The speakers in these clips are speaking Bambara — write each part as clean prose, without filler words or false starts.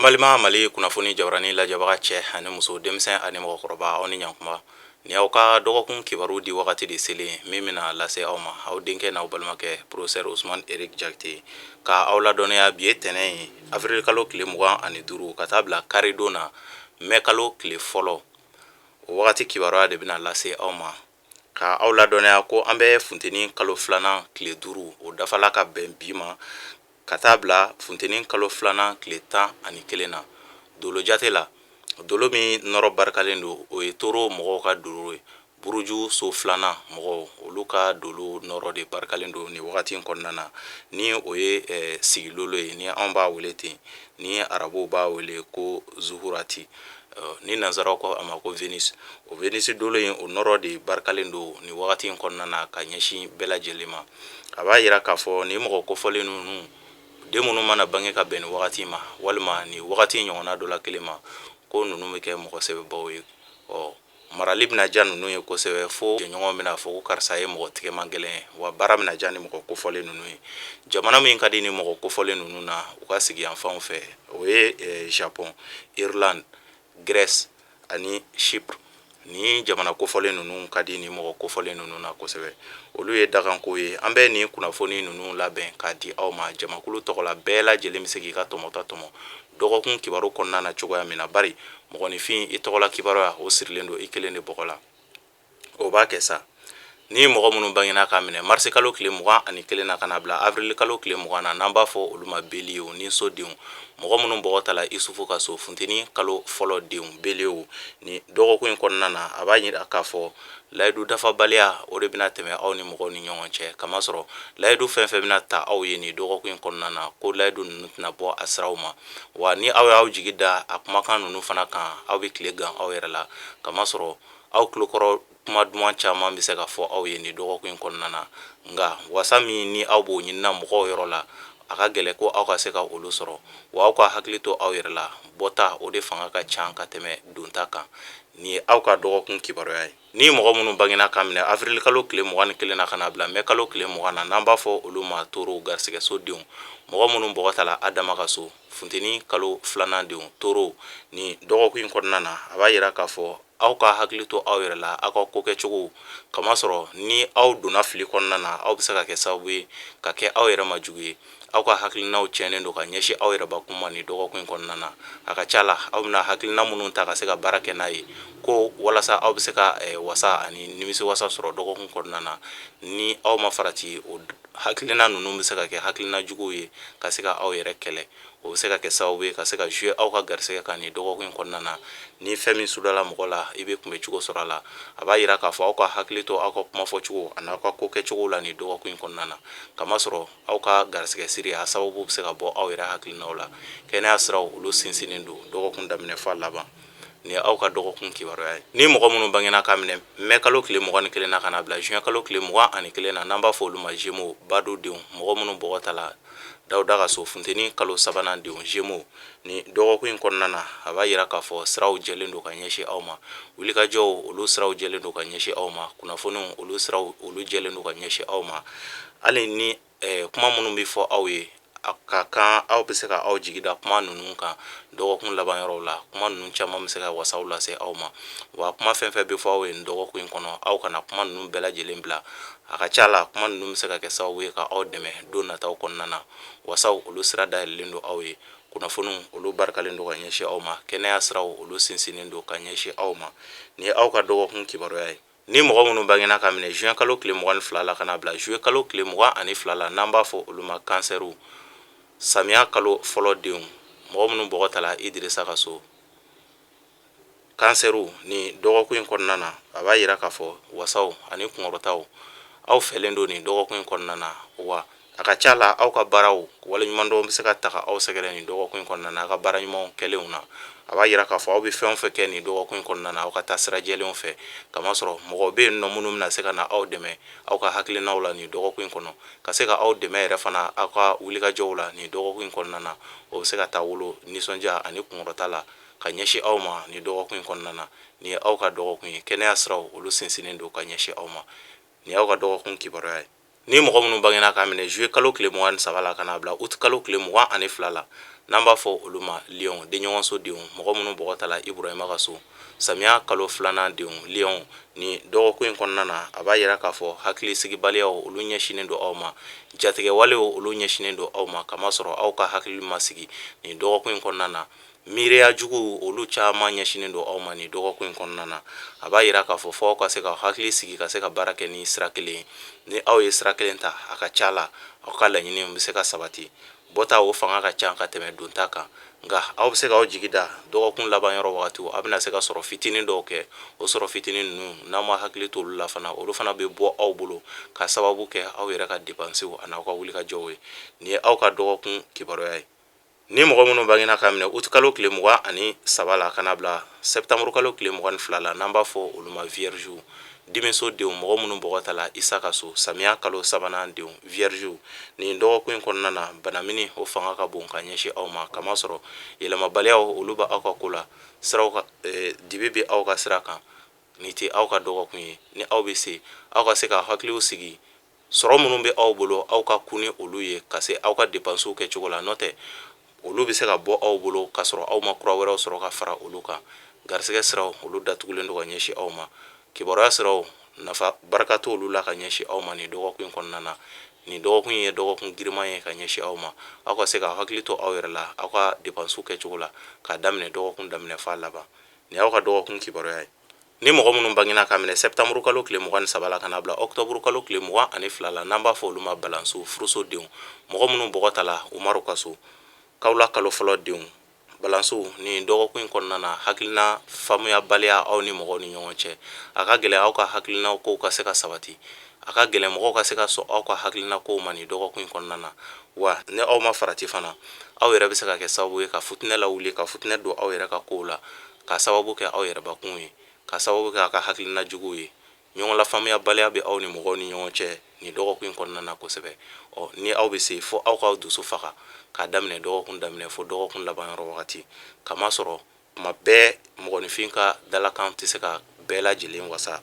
Malima Mali kunnafoni jabarani lajabaga cɛ ani muso denmisɛn ani mɔgɔkɔrɔba aw ni ɲankuma ni aw ka dɔgɔkun kibaru di wagati de selen min bɛna lase aw ma aw denkɛ n'aw balimakɛ professeur Usman Eric Jakite ka aw ladɔnniya bi ye tɛnɛn ye avril kalo tile 25 ka taa bila karidon na mai kalo tile fɔlɔ o wagati kibaruya de bɛna lase aw ma ka aw ladɔnniya ko an bɛ funteni kalo filanan tile 5 o dafala ka bɛn bi ma ka taa bila funteni kalo filanan tile 11 na dolo jate la dolo min nɔrɔ barikalen don o ye toro mɔgɔw ka dolo ye buruju so filanan mɔgɔw olu ka dolo nɔrɔ de barikalen don ni wagati in kɔnɔna na ni o ye sigilolo ye ni anw b'a wele ten ni arabuw b'a wele ko zuhurati ni nanzaraw ko a ma ko Venus o Venus dolo in o nɔrɔ de barikalen don ni wagati in kɔnɔna na ka ɲɛsin bɛɛ lajɛlen ma a b'a yira k'a fɔ ni mɔgɔ kofɔlen ninnu den minnu mana bange ka bɛn ni wagati ma walima ni wagati ɲɔgɔnna dɔ la kelen ma ko ninnu bɛ kɛ mɔgɔ sɛbɛbaw ye marali bɛna diya ninnu ye kosɛbɛ fo ɲɔgɔn bɛna fɔ ko karisa ye mɔgɔ tigɛman gɛlɛn ye wa baara bɛna diya ni mɔgɔ kofɔlen ninnu ye jamana min ka di ni mɔgɔ kofɔlen ninnu na u ka sigi yan fanw fɛ o ye Japon, Irlande, Grèce ani Chypre ni jamana kofɔlen ninnu ka di ni mɔgɔ kofɔlen ninnu na kosɛbɛ olu ye daganko ye an bɛ ni kunnafoni ninnu labɛn k'a di aw ma jamakulu tɔgɔla bɛɛ lajɛlen bɛ se k'i ka tɔmɔta tɔmɔ dɔgɔkun kibaru kɔnɔna na cogoya min na bari mɔgɔninfin i tɔgɔla kibaruya o sirilen don i kelen de bɔgɔ la o b'a kɛ sa ni mɔgɔ minnu bangena ka minɛ marisi kalo tile 21 na ka na bila avril kalo tile 20 na n'an b'a fɔ olu ma beliw ni sodenw mɔgɔ minnu bɔgɔ tala isufu ka so funteni kalo fɔlɔ denw belew ni dɔgɔkun in kɔnɔna na a b'a yira k'a fɔ layidu dafabaliya o de bɛna tɛmɛ aw ni mɔgɔw ni ɲɔgɔn cɛ kamasɔrɔ layidu fɛn fɛn bɛna ta aw ye ni dɔgɔkun in kɔnɔna na ko layidu ninnu tɛna bɔ a siraw ma wa ni aw y'aw jigi da a kumakan ninnu fana kan aw bɛ tile gan aw yɛrɛ la kamasɔrɔ aw tulokɔrɔ kuma duman caman bɛ se ka fɔ aw ye ni dɔgɔkun in kɔnɔna na nka wasa min ni aw b'o ɲinina mɔgɔw yɔrɔ la a ka gɛlɛ ko aw ka se ka olu sɔrɔ wa aw ka hakili to aw yɛrɛ la bɔta o de fanga ka ca ka tɛmɛ donta kan ni ye aw ka dɔgɔkun kibaruya ye ni mɔgɔ minnu bangena ka minɛ avril kalo tile 21 na ka na bila mai kalo tile 20 na n'an b'a fɔ olu ma toro garisɛgɛ so denw mɔgɔ minnu bɔgɔ tala adama ka so funteni kalo filanan denw toro ni dɔgɔkun in kɔnɔna na a b'a yira k'a fɔ aw ka hakili to aw yɛrɛ la aw ka ko kɛcogo kamasɔrɔ ni aw donna fili kɔnɔna na aw bɛ se ka kɛ sababu ye ka kɛ aw yɛrɛ ma jugu ye aw ka hakilinaw tiɲɛnen don ka ɲɛsin aw yɛrɛ bakun ni dɔgɔkun in kɔnɔna na a ka ca la aw bɛna hakilina minnu ta ka se ka baara kɛ n'a ye ko walasa aw bɛ se ka wasa ani nimisi wasa sɔrɔ dɔgɔkun kɔnɔna na ni aw ma farati o hakilina ninnu bɛ se ka kɛ hakilina juguw ye ka se ka aw yɛrɛ kɛlɛ o bɛ se ka kɛ sababu ye ka se ka jouer aw ka garisɛgɛ kan ni dɔgɔkun in kɔnɔna na ni fɛn min sudala mɔgɔ la i bɛ kunbɛ cogo sɔrɔ a la a b'a yira k'a fɔ aw ka hakili to aw ka kuma fɔcogo ani aw ka ko kɛcogo la ni dɔgɔkun in kɔnɔna na kamasɔrɔ aw ka garisɛgɛ siri a sababu bɛ se ka bɔ aw yɛrɛ hakilinaw la kɛnɛya siraw olu sinsinnen don dɔgɔkun daminɛ f'a laban ni aw ka dɔgɔkun kibaruya ye ni mɔgɔ minnu bangena ka minɛ mai kalo tile 21 na ka na bila juin kalo tile 21 na n'an b'a fɔ olu ma Gémeaux badodenw mɔgɔ minnu bɔgɔ tala Dawuda ka so funteni kalo sabanan denw Gémeaux ni dɔgɔkun in kɔnɔna na a b'a yira k'a fɔ siraw jɛlen don ka ɲɛsin aw ma wulikajɔw olu siraw jɛlen don ka ɲɛsin aw ma kunnafoniw olu siraw olu jɛlen don ka ɲɛsin aw ma hali ni kuma minnu bɛ fɔ aw ye a ka kan aw bɛ se ka aw jigi da kuma ninnu kan dɔgɔkun laban yɔrɔw la kuma ninnu caman bɛ se ka wasaw lase aw ma wa kuma fɛn fɛn bɛ fɔ aw ye nin dɔgɔkun in kɔnɔ aw kana kuma ninnu bɛɛ lajɛlen bila a ka ca la kuma ninnu bɛ se ka kɛ sababu ye ka aw dɛmɛ don nataw kɔnɔna na wasaw olu sira dayɛlɛlen don aw ye kunnafoniw olu barikalen don ka ɲɛsin aw ma kɛnɛya siraw olu sinsinnen don ka ɲɛsin aw ma ni aw ka dɔgɔkun kibaruya ye ni mɔgɔ minnu bangena ka minɛ juin kalo tile 22 la ka na bila juillet kalo tile 22 la n'an b'a fɔ olu ma kansɛriw samiya kalo fɔlɔ denw mɔgɔ minnu bɔgɔ tala Idirisa ka so kansɛriw ni dɔgɔkun in kɔnɔna na a b'a yira k'a fɔ wasaw ani kunkɔrɔtaw aw fɛlen don nin dɔgɔkun in kɔnɔna na wa a ka ca la aw ka baaraw waleɲuman dɔw bɛ se ka taga aw sɛgɛrɛ nin dɔgɔkun in kɔnɔna na aw ka baara ɲumanw kɛlenw na a b'a yira k'a fɔ aw bɛ fɛn o fɛn kɛ nin dɔgɔkun in kɔnɔna na aw ka taa sira jɛlenw fɛ kamasɔrɔ mɔgɔw bɛ yen nɔ minnu bɛna se ka na aw dɛmɛ aw ka hakilinaw la nin dɔgɔkun in kɔnɔ ka se ka aw dɛmɛ yɛrɛ fana aw ka wulikajɔw la nin dɔgɔkun in kɔnɔna na o bɛ se ka taa wolo nisɔndiya ani kunkɔrɔta la ka ɲɛsin aw ma nin dɔgɔkun in kɔnɔna na nin ye aw ka dɔgɔkun ye kɛnɛya siraw olu sinsinnen don ka ɲɛsin aw ma nin y'aw ka dɔgɔkun kibaruya ye ni mɔgɔ minnu bangena ka minɛ juillet kalo tile 23 la ka na bila août kalo tile 22 la n'an b'a fɔ olu ma Lion denɲɔgɔnso denw mɔgɔ minnu bɔgɔ tala Iburahima ka so samiya kalo 2nan denw Lion ni dɔgɔkun in kɔnɔna na a b'a yira k'a fɔ hakilisigibaliyaw olu ɲɛsinen don aw ma jatigɛwalew olu ɲɛsinen don aw ma kamasɔrɔ aw ka hakili ma sigi nin dɔgɔkun in kɔnɔna na miiriya jugu olu caman ɲɛsinen don aw ma nin dɔgɔkun in kɔnɔna na a b'a yira k'a fɔ fɔ aw ka se ka hakili sigi ka se ka baara kɛ ni sira kelen ni aw ye sira kelen ta a ka ca la aw ka laɲiniw bɛ se ka sabati bɔta o fanga ka ca ka tɛmɛ donta kan nka aw bɛ se ka aw jigi da dɔgɔkun laban yɔrɔ wagati aw bɛna se ka sɔrɔ fitinin dɔw kɛ o sɔrɔ fitinin ninnu n'aw ma hakili to olu la fana olu fana bɛ bɔ aw bolo ka sababu kɛ aw yɛrɛ ka dépenses ani aw ka wulikajɔw ye nin ye aw ka dɔgɔkun kibaruya ye ni mɔgɔ minnu bangena ka minɛ uti kalo tile 23 la kana bila septembre kalo tile 22 la n'an b'a fɔ olu ma vierge dimiso denw mɔgɔ minnu bɔgɔ ta la isa ka so samiya kalo 3nan denw vierge nin dɔgɔkun in kɔnɔna na banamini o fanga ka bon ka ɲɛsin aw ma kamasɔrɔ yɛlɛmabaliyaw olu bɛ aw ka ko la siraw ka dibi bɛ aw ka sira kan ni tɛ aw ka dɔgɔkun ye ni aw bɛ se aw ka se ka hakiliw sigi sɔrɔ minnu bɛ aw bolo aw ka kun ni olu ye ka se aw ka dépenses kɛ cogo la n'o tɛ olu bɛ se ka bɔ aw bolo ka sɔrɔ aw ma kura wɛrɛw sɔrɔ ka fara olu kan garisɛgɛ siraw olu datugulen don ka ɲɛsin aw ma kibaruya siraw nafa barika t'olu la ka ɲɛsin aw ma nin dɔgɔkun in kɔnɔna na nin dɔgɔkun ye dɔgɔkun giriman ye ka ɲɛsin aw ma aw ka se ka hakili to aw yɛrɛ la aw ka dépenses kɛ cogo la k'a daminɛ dɔgɔkun daminɛ f'a laban nin y'aw ka dɔgɔkun kibaruya ye ni mɔgɔ minnu bangena ka minɛ septembre kalo tile 23 la kana bila octobre kalo tile 22 la n'an b'a fɔ olu ma balanso furuso denw mɔgɔ minnu bɔgɔ ta la Umaru ka so kawla kalo fɔlɔ denw balanso ni dɔgɔkun in kɔnɔna na hakilina faamuyabaliya aw ni mɔgɔw ni ɲɔgɔn cɛ a ka gɛlɛn aw ka hakilinaw kow ka se ka sabati a ka gɛlɛn mɔgɔw ka se ka sɔn aw ka hakilina kow ma nin dɔgɔkun in kɔnɔna na wa ni aw ma farati fana aw yɛrɛ bɛ se ka kɛ sababu ye ka futinɛ lawuli ka futinɛ don aw yɛrɛ ka kow la ka sababu kɛ aw yɛrɛbakun ye ka sababu kɛ a ka hakilina juguw ye ɲɔgɔn lafaamuyabaliya bɛ aw ni mɔgɔw ni ɲɔgɔn cɛ nin dɔgɔkun in kɔnɔna na kosɛbɛ ni aw bɛ se fo aw k'aw dusu faga k'a daminɛ dɔgɔkun daminɛ fo dɔgɔkun laban yɔrɔ wagati kamasɔrɔ tuma bɛɛ mɔgɔninfin ka dalakan tɛ se ka bɛɛ lajɛlen wasa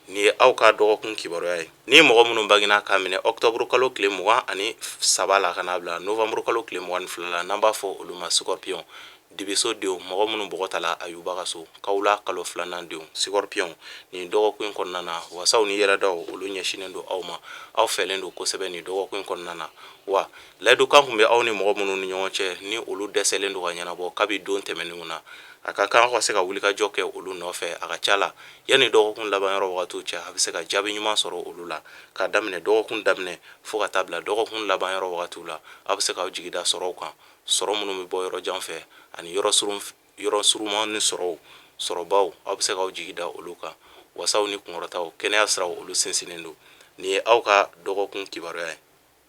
ni ye aw ka dɔgɔkun kibaruya ye ni mɔgɔ minnu bangena ka minɛ octobre kalo tile 23 la kana bila novembre kalo tile 22 la n'an b'a fɔ olu ma scorpion dibiso denw mɔgɔ minnu bɔgɔ ta la Ayuba ka so kawla kalo 2nan denw scorpion nin dɔgɔkun in kɔnɔna na wasaw ni yɛrɛdaw olu ɲɛsinen don aw ma aw fɛlen don kosɛbɛ nin dɔgɔkun in kɔnɔna na wa layidukan kun bɛ aw ni mɔgɔ minnu ni ɲɔgɔn cɛ ni olu dɛsɛlen don ka ɲɛnabɔ kabi don tɛmɛnenw na a ka kan aw ka se ka wulikajɔ kɛ olu nɔfɛ a ka ca la yanni dɔgɔkun laban yɔrɔ wagatiw cɛ a bɛ se ka jaabi ɲuman sɔrɔ olu la k'a daminɛ dɔgɔkun daminɛ fo ka taa bila dɔgɔkun laban yɔrɔ wagatiw la a bɛ se k'aw jigida sɔrɔw kan sɔrɔ minnu bɛ bɔ yɔrɔ jan fɛ ani yɔrɔ suruman ni sɔrɔbaw aw bɛ se k'aw jigida olu kan wasaw ni kunkɔrɔtaw kɛnɛya siraw olu sinsinnen don nin ye aw ka dɔgɔkun kibaruya ye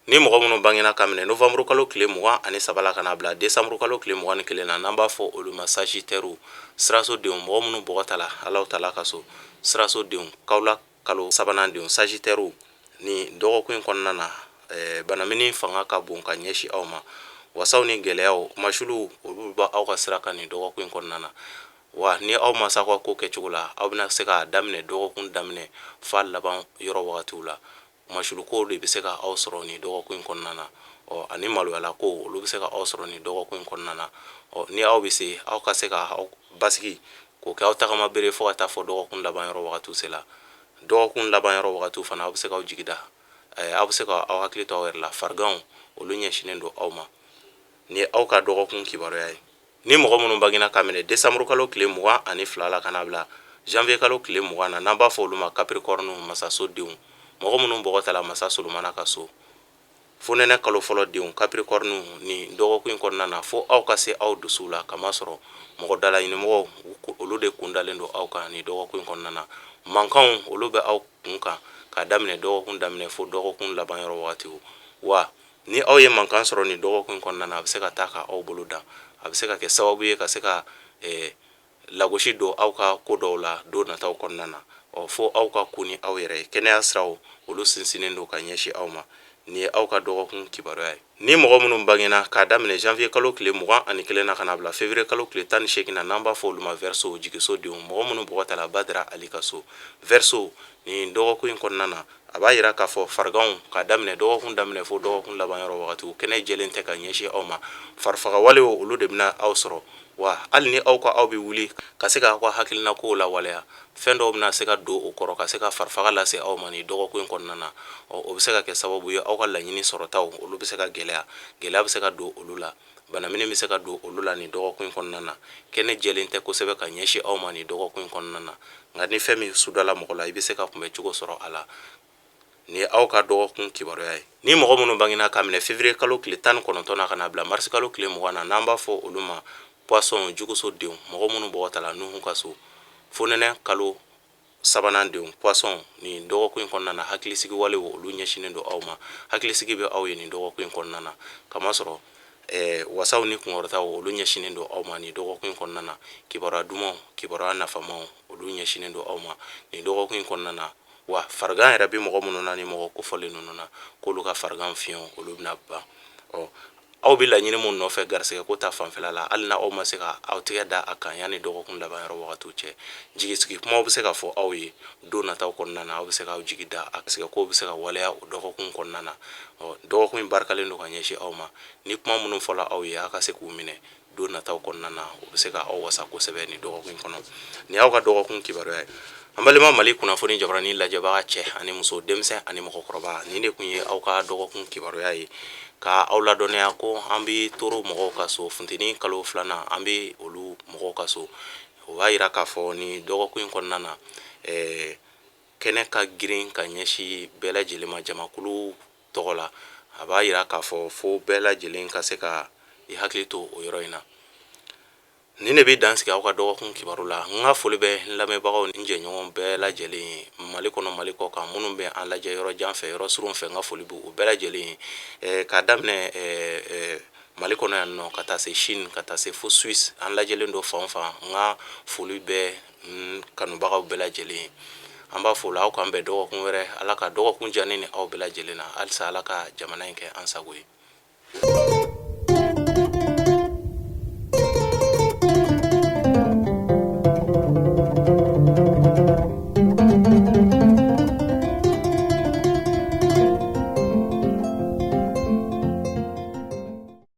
ni mɔgɔ minnu bangena ka minɛ novembre kalo tile 23 la kana bila décembre kalo tile 21 na n'an b'a fɔ olu ma sagittaire siraso denw mɔgɔ minnu bɔgɔ ta la Alahu Taala ka so siraso denw kawla kalo 3nan denw sagittaire ni dɔgɔkun in kɔnɔna na banamini fanga ka bon ka ɲɛsin aw ma wasaw ni gɛlɛyaw masuluw olu b'a aw ka sira kan nin dɔgɔkun in kɔnɔna na wa ni aw ma s'aw ka ko kɛcogo la aw bɛna se k'a daminɛ dɔgɔkun daminɛ f'a laban yɔrɔ wagatiw la masulukow de bɛ se ka aw sɔrɔ nin dɔgɔkun in kɔnɔna na ani maloyala ko olu bɛ se ka aw sɔrɔ nin dɔgɔkun in kɔnɔna na ni aw bɛ se aw ka se ka aw basigi k'o kɛ aw tagama bere fo ka taa fɔ dɔgɔkun laban yɔrɔ wagatiw sela dɔgɔkun laban yɔrɔ wagatiw fana aw bɛ se ka aw jigida aw bɛ se ka aw hakili to aw yɛrɛ la fariganw olu ɲɛsinnen don aw ma ni ye aw ka dɔgɔkun kibaruya ye ni mɔgɔ minnu bangena ka minɛ décembre kalo tile 22 la kana bila janvier kalo tile 20 na n'an b'a fɔ olu ma capricorne masaso denw mɔgɔ minnu bɔgɔ ta la masa Solomana ka so fonɛnɛ kalo fɔlɔ denw capricorne ni dɔgɔkun in kɔnɔna na fo aw ka se aw dusu la kamasɔrɔ mɔgɔ dalaɲinimɔgɔw olu de kun dalen don aw kan ni dɔgɔkun in kɔnɔna na mankanw olu bɛ aw kun kan ka daminɛ dɔgɔkun daminɛ fo dɔgɔkun laban yɔrɔ wagatiw wa ni aw ye mankan sɔrɔ ni dɔgɔkun in kɔnɔna na a bɛ se ka taa ka aw bolo dan a bɛ se ka kɛ sababu ye ka se ka lagosi don aw ka ko dɔw la don nataw kɔnɔna na fo aw ka kun ni aw yɛrɛ ye kɛnɛya siraw olu sinsinnen don ka ɲɛsin aw ma nin ye aw ka dɔgɔkun kibaruya ye ni mɔgɔ minnu bangena k'a daminɛ janvier kalo tile 21 na kana bila février kalo tile 18 na n'an b'a fɔ olu ma verseau jigiso denw mɔgɔ minnu bɔgɔ ta la Badara Ali ka so verseau ni dɔgɔkun in kɔnɔna na a b'a yira k'a fɔ fariganw ka daminɛ dɔgɔkun daminɛ fo dɔgɔkun laban yɔrɔ wagati kɛnɛ jɛlen tɛ ka ɲɛsin aw ma farifagawalew olu de bɛna aw sɔrɔ wa hali ni aw bɛ wuli ka se k'aw ka hakilina kow lawaleya fɛn dɔw bɛna se ka don o kɔrɔ ka se ka farifaga lase aw ma nin dɔgɔkun in kɔnɔna na o bɛ se ka kɛ sababu ye aw ka laɲini sɔrɔtaw olu bɛ se ka gɛlɛya bɛ se ka don olu la banamini bɛ se ka don olu la nin dɔgɔkun in kɔnɔna na kɛnɛ jɛlen tɛ kosɛbɛ ka ɲɛsin aw ma nin dɔgɔkun in kɔnɔna na nka ni fɛn min sudala mɔgɔ la i bɛ se ka kunbɛ cogo sɔrɔ a la ni ye aw ka dɔgɔkun kibaruya ye ni mɔgɔ minnu bangena ka minɛ février kalo tile 19 na ka na bila mars kalo tile 20 na n'an b'a fɔ olu ma poisson juguso denw mɔgɔ minnu bɔgɔtala nuhu ka so fonɛnɛ kalo sabanan denw poisson nin dɔgɔkun in kɔnɔna na hakilisigi walew olu ɲɛsinen don aw ma hakilisigi bɛ aw ye nin dɔgɔkun in kɔnɔna na kamasɔrɔ wasaw ni kunkɔrɔtaw olu ɲɛsinen don aw ma nin dɔgɔkun in kɔnɔna na kibaruya dumanw kibaruya nafamaw olu ɲɛsinen don aw ma nin dɔgɔkun in kɔnɔna na wa farigan yɛrɛ bɛ mɔgɔ minnu na ni mɔgɔ kofɔlen ninnu na k'olu ka farigan fiɲɛw olu bɛna ban aw bɛ laɲini mun nɔfɛ garisɛgɛ ko ta fanfɛla la hali na aw ma se ka aw tɛgɛ da a kan yanni dɔgɔkun laban yɔrɔ wagatiw cɛ jigisigi kumaw bɛ se ka fɔ aw ye don nataw kɔnɔna na aw bɛ se k'aw jigi da a garisɛgɛ kow bɛ se ka waleya o dɔgɔkun kɔnɔna na dɔgɔkun in barikalen don ka ɲɛsin aw ma ni kuma minnu fɔla aw ye aw ka se k'u minɛ don nataw kɔnɔna na o bɛ se ka aw wasa kosɛbɛ nin dɔgɔkun kɔnɔ nin y'aw ka dɔgɔkun kibaruya ye an balima mali kunnafoni jabarani lajɛbaga cɛ ani muso denmisɛn ani mɔgɔkɔrɔba nin de kun ye aw ka dɔgɔkun kibaruya ye ka aw ladɔnniya ko an bɛ toro mɔgɔw ka so funteni kalo filanan an bɛ olu mɔgɔw ka so o b'a yira k'a fɔ ni dɔgɔkun in kɔnɔna na kɛnɛ ka girin ka ɲɛsin bɛɛ lajɛlen ma jamakulu tɔgɔ la a b'a yira k'a fɔ fo bɛɛ lajɛlen ka se ka i hakili to o yɔrɔ in na nin de bɛ dansigi aw ka dɔgɔkun kibaru la n ka foli bɛ n lamɛnbagaw ni n jɛɲɔgɔn bɛɛ lajɛlen ye mali kɔnɔ mali kɔ kan minnu bɛ an lajɛ yɔrɔ jan fɛ yɔrɔ surun fɛ n ka foli b'u bɛɛ lajɛlen ye k'a daminɛ mali kɔnɔ yan nɔ ka taa se Chine ka taa se fo Suisse an lajɛlen don fan o fan n ka foli bɛ n kanubagaw bɛɛ lajɛlen ye an b'a fɔ o la aw k'an bɛn dɔgɔkun wɛrɛ ala ka dɔgɔkun diya ne ni aw bɛɛ lajɛlen na halisa ala ka jamana in kɛ an sago ye